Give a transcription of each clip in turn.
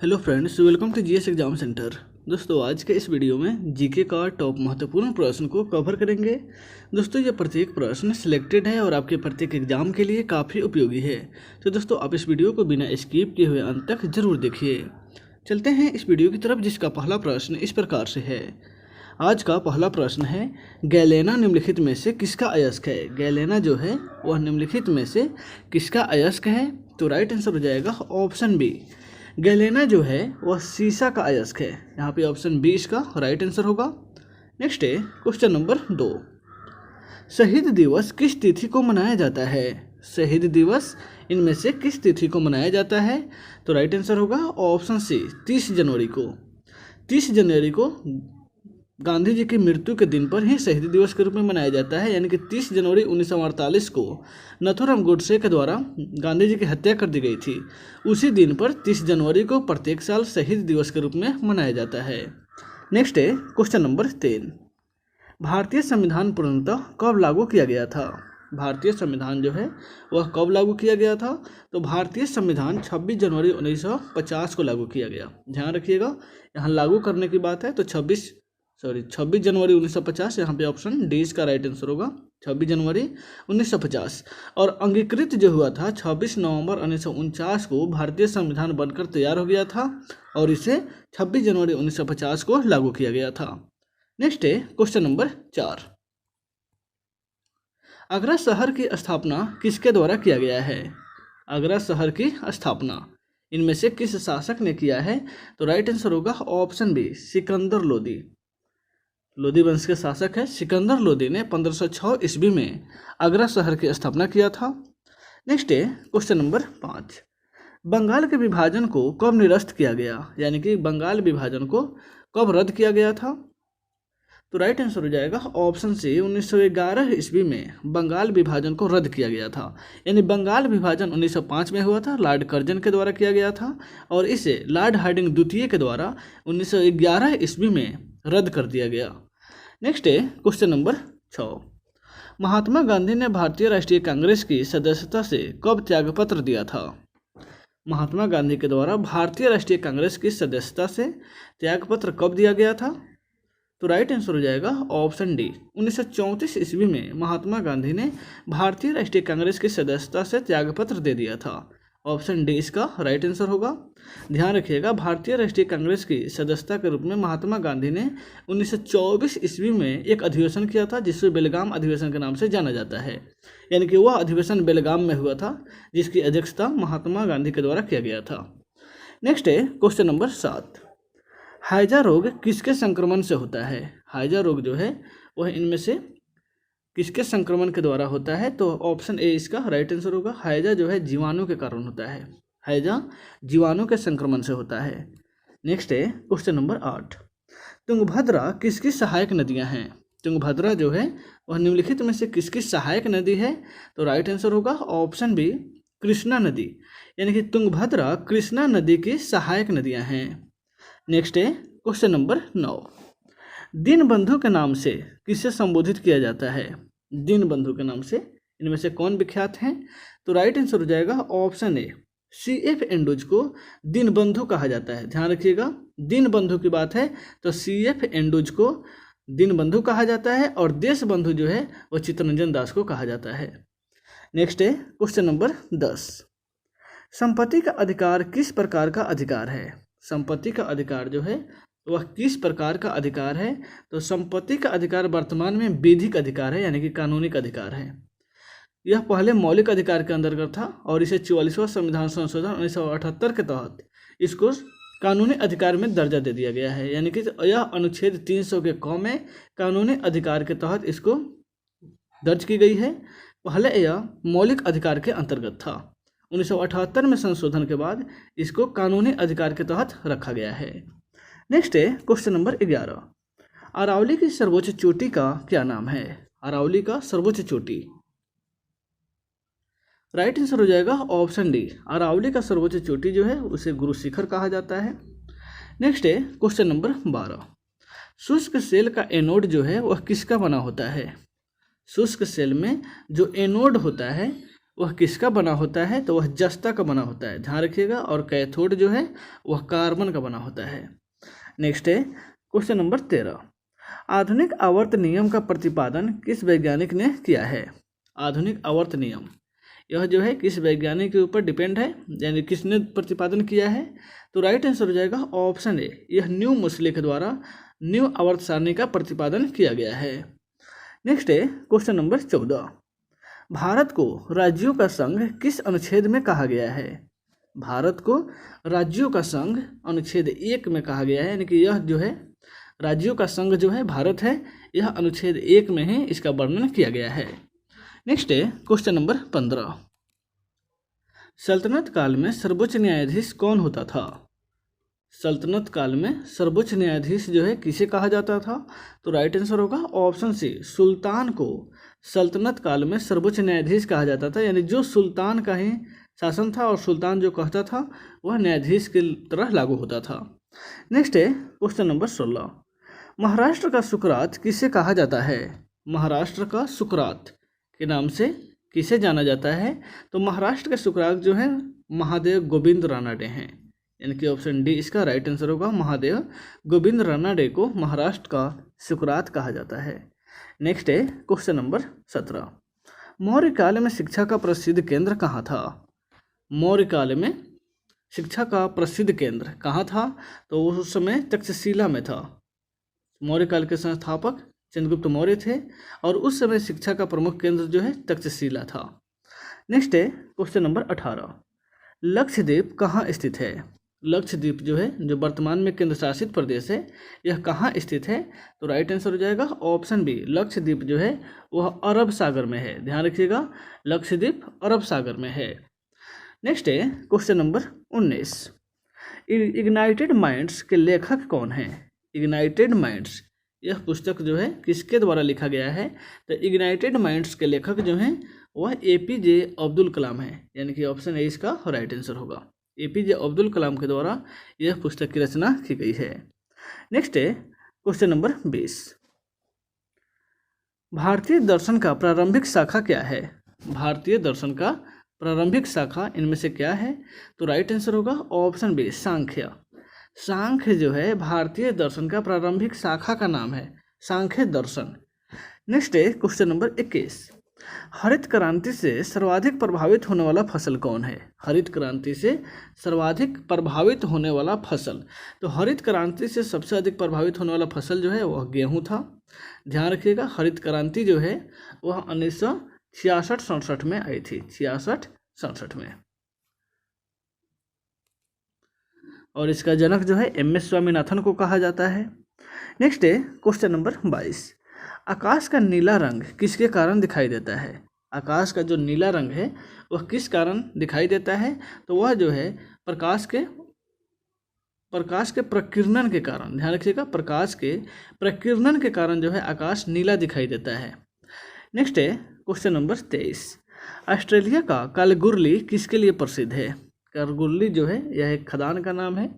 Hello friends, welcome to GS exam centre. दोस्तों, आज के इस वीडियो में जीके का टॉप महत्वपूर्ण प्रश्न को कवर करेंगे। दोस्तों, ये प्रत्येक प्रश्न सिलेक्टेड है और आपके प्रत्येक एग्जाम के लिए काफ़ी उपयोगी है। तो दोस्तों, आप इस वीडियो को बिना स्किप किए हुए अंत तक जरूर देखिए। चलते हैं इस वीडियो की तरफ, जिसका पहला प्रश्न इस प्रकार से है। आज का पहला प्रश्न है, गैलेना निम्नलिखित में से किसका अयस्क है। गैलेना जो है वह निम्नलिखित में से किसका अयस्क है। तो राइट आंसर हो जाएगा ऑप्शन बी। गैलेना जो है वह सीसा का अयस्क है। यहाँ पे ऑप्शन बी इसका राइट आंसर होगा। नेक्स्ट है क्वेश्चन नंबर 2। शहीद दिवस किस तिथि को मनाया जाता है। शहीद दिवस इनमें से किस तिथि को मनाया जाता है। तो राइट आंसर होगा ऑप्शन सी, 30 जनवरी को। 30 जनवरी को गांधी जी की मृत्यु के दिन पर ही शहीद दिवस के रूप में मनाया जाता है, यानी कि 30 जनवरी 1948 को नथुराम गोडसे के द्वारा गांधी जी की हत्या कर दी गई थी। उसी दिन पर 30 जनवरी को प्रत्येक साल शहीद दिवस के रूप में मनाया जाता है। नेक्स्ट है क्वेश्चन नंबर 3। भारतीय संविधान पूर्णतः कब लागू किया गया था। भारतीय संविधान जो है वह कब लागू किया गया था। तो भारतीय संविधान 26 जनवरी 1950 को लागू किया गया। ध्यान रखिएगा, यहाँ लागू करने की बात है तो 26 जनवरी 1950, यहाँ पे ऑप्शन डी इसका राइट आंसर होगा। 26 जनवरी 1950। और अंगीकृत जो हुआ था 26 नवंबर 1949 को भारतीय संविधान बनकर तैयार हो गया था और इसे 26 जनवरी 1950 को लागू किया गया था। नेक्स्ट है क्वेश्चन नंबर 4। आगरा शहर की स्थापना किसके द्वारा किया गया है। आगरा शहर की स्थापना इनमें से किस शासक ने किया है। तो राइट आंसर होगा ऑप्शन बी, सिकंदर लोदी। लोदी वंश के शासक है सिकंदर लोदी ने 1506 ईस्वी में आगरा शहर की स्थापना किया था। नेक्स्ट है क्वेश्चन नंबर 5। बंगाल के विभाजन को कब निरस्त किया गया, यानी कि बंगाल विभाजन को कब रद्द किया गया था। तो राइट आंसर हो जाएगा ऑप्शन सी, 1911 ईस्वी में बंगाल विभाजन को रद्द किया गया था। यानी बंगाल विभाजन 1905 में हुआ था, लॉर्ड कर्जन के द्वारा किया गया था और इसे लॉर्ड हार्डिंग द्वितीय के द्वारा 1911 ईस्वी में रद्द कर दिया गया। नेक्स्ट है क्वेश्चन नंबर 6। महात्मा गांधी ने भारतीय राष्ट्रीय कांग्रेस की सदस्यता से कब त्यागपत्र दिया था। महात्मा गांधी के द्वारा भारतीय राष्ट्रीय कांग्रेस की सदस्यता से त्यागपत्र कब दिया गया था। तो राइट आंसर हो जाएगा ऑप्शन डी, 1934 ईस्वी में महात्मा गांधी ने भारतीय राष्ट्रीय कांग्रेस की सदस्यता से त्यागपत्र दे दिया था। ऑप्शन डी इसका राइट आंसर होगा। ध्यान रखिएगा, भारतीय राष्ट्रीय कांग्रेस की सदस्यता के रूप में महात्मा गांधी ने 1924 ईस्वी में एक अधिवेशन किया था, जिसे बेलगाम अधिवेशन के नाम से जाना जाता है। यानी कि वह अधिवेशन बेलगाम में हुआ था, जिसकी अध्यक्षता महात्मा गांधी के द्वारा किया गया था। नेक्स्ट है क्वेश्चन नंबर 7। हैजा रोग किसके संक्रमण से होता है। हैजा रोग जो है वह इनमें से किसके संक्रमण के द्वारा होता है। तो ऑप्शन ए इसका राइट आंसर होगा। हैजा जो है जीवाणु के कारण होता है। हैजा जीवाणु के संक्रमण से होता है। नेक्स्ट है क्वेश्चन नंबर 8। तुंगभद्रा किसकी सहायक नदियां हैं। तुंगभद्रा जो है वह निम्नलिखित में से किसकी सहायक नदी है। तो राइट आंसर होगा ऑप्शन बी, कृष्णा नदी। यानी कि तुंगभद्रा कृष्णा नदी की सहायक नदियां हैं। नेक्स्ट है क्वेश्चन नंबर 9। दीनबंधु के नाम से किसे संबोधित किया जाता है। दीनबंधु के नाम से इनमें से कौन विख्यात हैं। तो राइट आंसर हो जाएगा ऑप्शन ए, CF एंड्रूज को दीनबंधु कहा जाता है। ध्यान रखिएगा, दीनबंधु की बात है तो CF एंड्रूज को दीनबंधु कहा जाता है और देशबंधु जो है वह चित्तरंजन दास को कहा जाता है। नेक्स्ट है क्वेश्चन नंबर 10। संपत्ति का अधिकार किस प्रकार का अधिकार है। संपत्ति का अधिकार जो है वह किस प्रकार का अधिकार है। तो संपत्ति का अधिकार वर्तमान में विधिक अधिकार है, यानी कि कानूनिक अधिकार है। यह पहले मौलिक अधिकार के अंतर्गत था और इसे 44वां संविधान संशोधन 1978 के तहत इसको कानूनी अधिकार में दर्जा दे दिया गया है। यानी कि यह अनुच्छेद 300 के क में कानूनी अधिकार के तहत इसको दर्ज की गई है। पहले यह मौलिक अधिकार के अंतर्गत था। 1978 में संशोधन के बाद इसको कानूनी अधिकार के तहत रखा गया है। नेक्स्ट है क्वेश्चन नंबर 11। अरावली की सर्वोच्च चोटी का क्या नाम है। अरावली का सर्वोच्च चोटी, राइट आंसर हो जाएगा ऑप्शन डी। अरावली का सर्वोच्च चोटी जो है उसे गुरु शिखर कहा जाता है। नेक्स्ट है क्वेश्चन नंबर 12। शुष्क सेल का एनोड जो है वह किसका बना होता है। शुष्क सेल में जो एनोड होता है वह किसका बना होता है, तो वह जस्ता का बना होता है, ध्यान रखिएगा। और कैथोड जो है वह कार्बन का बना होता है। नेक्स्ट है क्वेश्चन नंबर 13, आधुनिक आवर्त नियम का प्रतिपादन किस वैज्ञानिक ने किया है। आधुनिक आवर्त नियम यह जो है किस वैज्ञानिक के ऊपर डिपेंड है, यानी किसने प्रतिपादन किया है, तो राइट आंसर हो जाएगा ऑप्शन ए, यह न्यू मुस्ले के द्वारा न्यू आवर्त सारणी का प्रतिपादन किया गया है। नेक्स्ट है क्वेश्चन नंबर 14, भारत को राज्यों का संघ किस अनुच्छेद में कहा गया है। भारत को राज्यों का संघ अनुच्छेद 1 में कहा गया है, यानी कि यह जो है राज्यों का संघ जो है भारत है, यह अनुच्छेद 1 में ही इसका वर्णन किया गया है। नेक्स्ट है क्वेश्चन नंबर 15, सल्तनत काल में सर्वोच्च न्यायाधीश कौन होता था। सल्तनत काल में सर्वोच्च न्यायाधीश जो है किसे कहा जाता था, तो राइट आंसर होगा ऑप्शन सी, सुल्तान को सल्तनत काल में सर्वोच्च न्यायाधीश कहा जाता था, यानी जो सुल्तान का ही शासन था और सुल्तान जो कहता था वह न्यायाधीश की तरह लागू होता था। नेक्स्ट है क्वेश्चन नंबर 16, महाराष्ट्र का सुकरात किसे कहा जाता है। महाराष्ट्र का सुकरात के नाम से किसे जाना जाता है, तो महाराष्ट्र के सुकरात जो है महादेव गोविंद रानाडे हैं, यानी कि ऑप्शन डी इसका राइट आंसर होगा। महादेव गोविंद रानाडे को महाराष्ट्र का सुकरात कहा जाता है। नेक्स्ट है क्वेश्चन नंबर 17, मौर्य काल में शिक्षा का प्रसिद्ध केंद्र कहाँ था। मौर्य काल में शिक्षा का प्रसिद्ध केंद्र कहाँ था, तो उस समय तक्षशिला में था। मौर्य काल के संस्थापक चंद्रगुप्त मौर्य थे और उस समय शिक्षा का प्रमुख केंद्र जो है तक्षशिला था। नेक्स्ट है क्वेश्चन नंबर 18, लक्षद्वीप कहाँ स्थित है। लक्षद्वीप जो है जो वर्तमान में केंद्र शासित प्रदेश है, यह कहाँ स्थित है, तो राइट आंसर हो जाएगा ऑप्शन बी, लक्षद्वीप जो है वह अरब सागर में है, ध्यान रखिएगा, लक्षद्वीप अरब सागर में है। नेक्स्ट है क्वेश्चन नंबर 19, इग्नाइटेड माइंड्स के लेखक कौन हैं। इग्नाइटेड माइंड्स यह पुस्तक जो है किसके द्वारा लिखा गया है, तो इग्नाइटेड माइंड्स के लेखक जो हैं वह APJ अब्दुल कलाम है, यानी कि ऑप्शन ए इसका राइट आंसर होगा। APJ अब्दुल कलाम के द्वारा यह पुस्तक की रचना की गई है। नेक्स्ट है क्वेश्चन नंबर 20, भारतीय दर्शन का प्रारंभिक शाखा क्या है। भारतीय दर्शन का प्रारंभिक शाखा इनमें से क्या है, तो राइट आंसर होगा ऑप्शन बी, सांख्य। सांख्य जो है भारतीय दर्शन का प्रारंभिक शाखा का नाम है, सांख्य दर्शन। नेक्स्ट है क्वेश्चन नंबर 21, हरित क्रांति से सर्वाधिक प्रभावित होने वाला फसल कौन है। हरित क्रांति से सर्वाधिक प्रभावित होने वाला फसल, तो हरित क्रांति से सबसे अधिक प्रभावित होने वाला फसल जो है वह गेहूं था, ध्यान रखिएगा। हरित क्रांति जो है वह 1966-67 में आई थी, 66-67 में, और इसका जनक जो है MS स्वामीनाथन को कहा जाता है। नेक्स्ट है क्वेश्चन नंबर 22, आकाश का नीला रंग किसके कारण दिखाई देता है। आकाश का जो नीला रंग है वह किस कारण दिखाई देता है, तो वह जो है प्रकाश के प्रकीर्णन के कारण, ध्यान रखिएगा, प्रकाश के प्रकीर्णन के कारण जो है आकाश नीला दिखाई देता है। नेक्स्ट है क्वेश्चन नंबर 23, ऑस्ट्रेलिया का कालगुरली किसके लिए प्रसिद्ध है। कालगुरली जो है यह एक खदान का नाम है,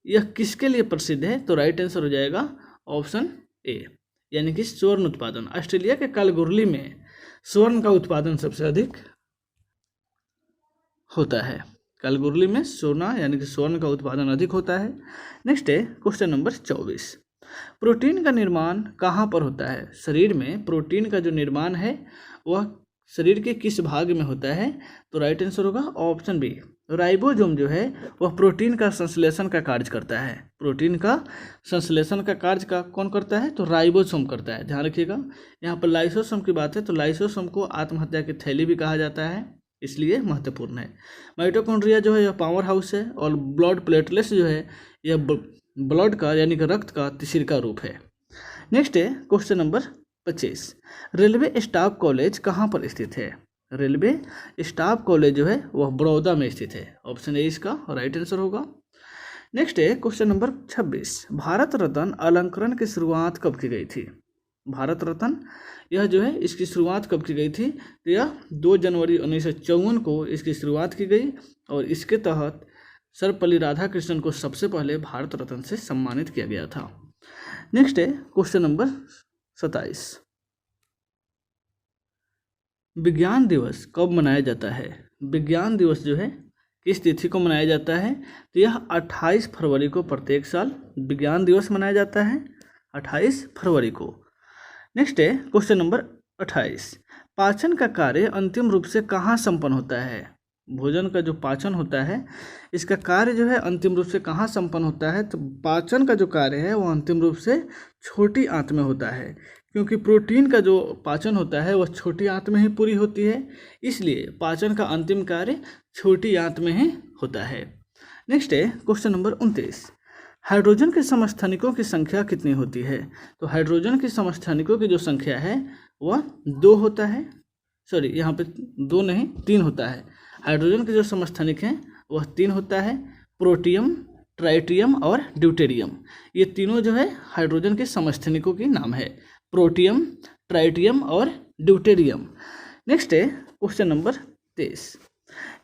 यह किसके लिए प्रसिद्ध है, तो राइट आंसर हो जाएगा ऑप्शन ए, यानी कि स्वर्ण उत्पादन। ऑस्ट्रेलिया के कालगुरली में स्वर्ण का उत्पादन सबसे अधिक होता है। कालगुरली में सोना यानी कि स्वर्ण का उत्पादन अधिक होता है। नेक्स्ट है क्वेश्चन नंबर 24, प्रोटीन का निर्माण कहाँ पर होता है। शरीर में प्रोटीन का जो निर्माण है वह शरीर के किस भाग में होता है, तो राइट आंसर होगा ऑप्शन बी, राइबोसोम जो है वह प्रोटीन का संश्लेषण का कार्य करता है। प्रोटीन का संश्लेषण का कार्य का कौन करता है, तो राइबोसोम करता है, ध्यान रखिएगा। यहाँ पर लाइसोसोम की बात है, तो लाइसोसोम को आत्महत्या की थैली भी कहा जाता है, इसलिए महत्वपूर्ण है। माइटोकॉन्ड्रिया जो है यह पावर हाउस है, और ब्लड प्लेटलेट्स जो है यह ब्लड का यानी कि रक्त का तीसरा रूप है। नेक्स्ट है question number 25, railway staff college कहाँ पर स्थित है। रेलवे स्टाफ कॉलेज जो है वह बड़ौदा में स्थित है, ऑप्शन ए इसका राइट आंसर होगा। नेक्स्ट है क्वेश्चन नंबर 26, भारत रत्न अलंकरण की शुरुआत कब की गई थी। भारत रत्न यह जो है इसकी शुरुआत कब की गई थी, तो यह 2 जनवरी 1954 को इसकी शुरुआत की गई, और इसके तहत सर्वपल्ली राधाकृष्णन को सबसे पहले भारत रत्न से सम्मानित किया गया था। नेक्स्ट है क्वेश्चन नंबर 27, विज्ञान दिवस कब मनाया जाता है? विज्ञान दिवस जो है किस तिथि को मनाया जाता है? तो यह 28 फरवरी को प्रत्येक साल विज्ञान दिवस मनाया जाता है, 28 फरवरी को। नेक्स्ट है क्वेश्चन नंबर 28। पाचन का कार्य अंतिम रूप से कहाँ संपन्न होता है? भोजन का जो पाचन होता है इसका कार्य जो है अंतिम रूप से कहाँ संपन्न होता है? तो पाचन का जो कार्य है वो अंतिम रूप से छोटी आंत में होता है, क्योंकि प्रोटीन का जो पाचन होता है वह छोटी आंत में ही पूरी होती है, इसलिए पाचन का अंतिम कार्य छोटी आंत में ही होता है। नेक्स्ट है क्वेश्चन नंबर 29। हाइड्रोजन के समस्थानिकों की संख्या कितनी होती है? तो हाइड्रोजन के समस्थानिकों की जो संख्या है वह 2 होता है, सॉरी यहाँ पे 2 नहीं 3 होता है। हाइड्रोजन के जो समस्थानिक हैं वह 3 होता है, प्रोटियम, ट्राइटियम और ड्यूटेरियम। ये तीनों जो है हाइड्रोजन के समस्थानिकों के नाम है, प्रोटियम, ट्राइटियम और ड्यूटेरियम। नेक्स्ट है क्वेश्चन नंबर 23।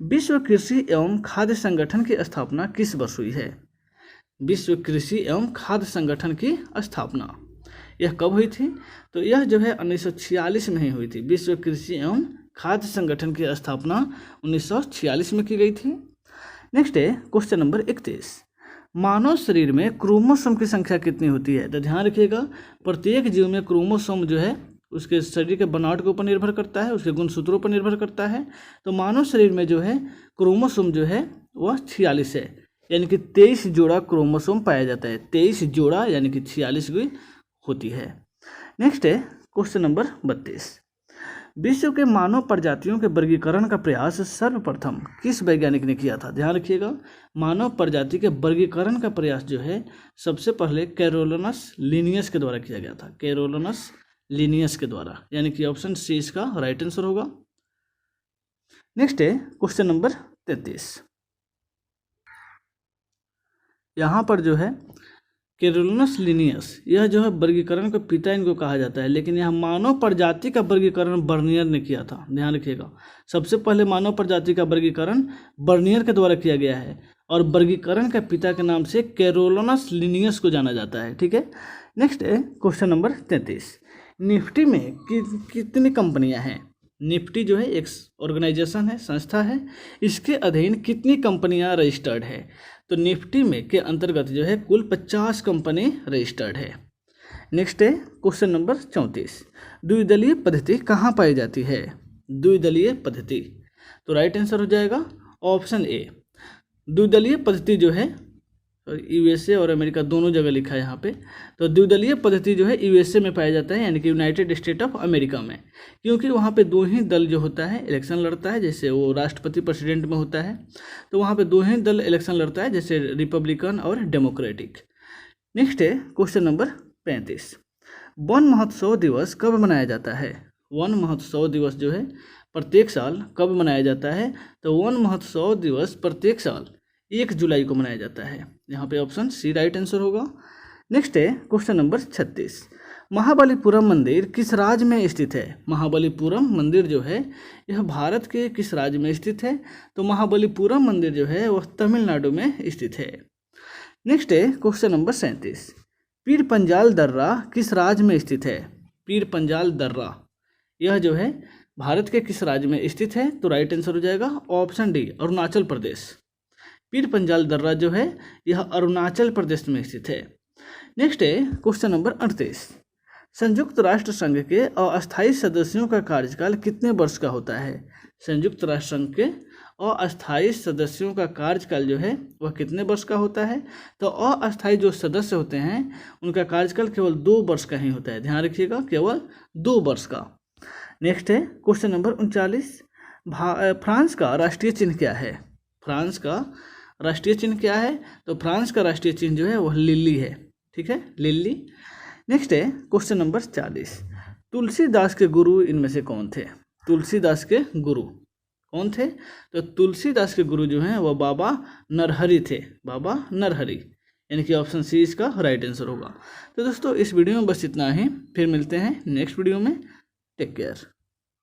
विश्व कृषि एवं खाद्य संगठन की स्थापना किस वर्ष हुई है? विश्व कृषि एवं खाद्य संगठन की स्थापना यह कब हुई थी? तो यह जो है 1946 में ही हुई थी। विश्व कृषि एवं खाद्य संगठन की स्थापना 1946 में की गई थी। नेक्स्ट है क्वेश्चन नंबर 31। मानव शरीर में क्रोमोसोम की संख्या कितनी होती है? तो ध्यान रखिएगा, प्रत्येक जीव में क्रोमोसोम जो है उसके शरीर के बनावट के ऊपर निर्भर करता है, उसके गुणसूत्रों पर निर्भर करता है। तो मानव शरीर में जो है क्रोमोसोम जो है वह 46 है, यानी कि 23 जोड़ा क्रोमोसोम पाया जाता है। 23 जोड़ा यानी कि 46 की होती है। नेक्स्ट है क्वेश्चन नंबर 32। विश्व के मानव प्रजातियों के वर्गीकरण का प्रयास सर्वप्रथम किस वैज्ञानिक ने किया था? ध्यान रखिएगा, मानव प्रजाति के वर्गीकरण का प्रयास जो है सबसे पहले कैरोलिनस लिनियस के द्वारा किया गया था। कैरोलिनस लिनियस के द्वारा, यानी कि ऑप्शन सी इसका राइट आंसर होगा। नेक्स्ट है क्वेश्चन नंबर 33। यहाँ पर जो है कैरोलिनस लिनियस यह जो है वर्गीकरण के पिता इनको कहा जाता है, लेकिन यह मानव प्रजाति का वर्गीकरण बर्नियर ने किया था। ध्यान रखिएगा, सबसे पहले मानव प्रजाति का वर्गीकरण बर्नियर के द्वारा किया गया है और वर्गीकरण के पिता के नाम से कैरोलिनस लिनियस को जाना जाता है। ठीक है। नेक्स्ट है क्वेश्चन नंबर 33। निफ्टी में कितनी कंपनियां हैं? निफ्टी जो है एक ऑर्गेनाइजेशन है, संस्था है, इसके अधीन कितनी कंपनियां रजिस्टर्ड है? तो निफ्टी में के अंतर्गत जो है कुल 50 कंपनी रजिस्टर्ड है। नेक्स्ट है क्वेश्चन नंबर 34। द्विदलीय पद्धति कहाँ पाई जाती है? द्विदलीय पद्धति, तो राइट आंसर हो जाएगा ऑप्शन ए। द्विदलीय पद्धति जो है यूएसए और अमेरिका दोनों जगह लिखा है यहाँ पे, तो द्विदलीय पद्धति जो है यूएसए में पाया जाता है, यानी कि यूनाइटेड स्टेट ऑफ अमेरिका में, क्योंकि वहाँ पे 2 ही दल जो होता है इलेक्शन लड़ता है, जैसे वो राष्ट्रपति प्रेसिडेंट में होता है, तो वहाँ पे 2 ही दल इलेक्शन लड़ता है, जैसे रिपब्लिकन और डेमोक्रेटिक। नेक्स्ट है क्वेश्चन नंबर 35। वन महोत्सव दिवस कब मनाया जाता है? वन महोत्सव दिवस जो है प्रत्येक साल कब मनाया जाता है? तो वन महोत्सव दिवस प्रत्येक साल 1 जुलाई को मनाया जाता है। यहाँ पे ऑप्शन सी राइट आंसर होगा। नेक्स्ट है क्वेश्चन नंबर 36। महाबलीपुरम मंदिर किस राज्य में स्थित है? महाबलीपुरम मंदिर जो है यह भारत के किस राज्य में स्थित है? तो महाबलीपुरम मंदिर जो है वह तमिलनाडु में स्थित है। नेक्स्ट है क्वेश्चन नंबर 37। पीर पंजाल दर्रा किस राज्य में स्थित है? पीर पंजाल दर्रा यह जो है भारत के किस राज्य में स्थित है? तो राइट आंसर हो जाएगा ऑप्शन डी, अरुणाचल प्रदेश। पीर पंजाल दर्रा जो है यह अरुणाचल प्रदेश में स्थित है। नेक्स्ट है क्वेश्चन नंबर 38। संयुक्त राष्ट्र संघ के अस्थायी सदस्यों का कार्यकाल कितने वर्ष का होता है? संयुक्त राष्ट्र संघ के अस्थायी सदस्यों का कार्यकाल जो है वह कितने वर्ष का होता है? तो अस्थायी जो सदस्य होते हैं उनका कार्यकाल केवल 2 वर्ष का ही होता है। ध्यान रखिएगा, केवल 2 वर्ष का। नेक्स्ट है क्वेश्चन नंबर 39। फ्रांस का राष्ट्रीय चिन्ह क्या है? फ्रांस का राष्ट्रीय चिन्ह क्या है? तो फ्रांस का राष्ट्रीय चिन्ह जो है वह लिली है। ठीक है, लिली। नेक्स्ट है क्वेश्चन नंबर 40। तुलसीदास के गुरु इनमें से कौन थे? तुलसीदास के गुरु कौन थे? तो तुलसीदास के गुरु जो हैं वह बाबा नरहरि थे। बाबा नरहरि, यानी कि ऑप्शन सी इसका राइट आंसर होगा। तो दोस्तों इस वीडियो में बस इतना ही, फिर मिलते हैं नेक्स्ट वीडियो में। Take care.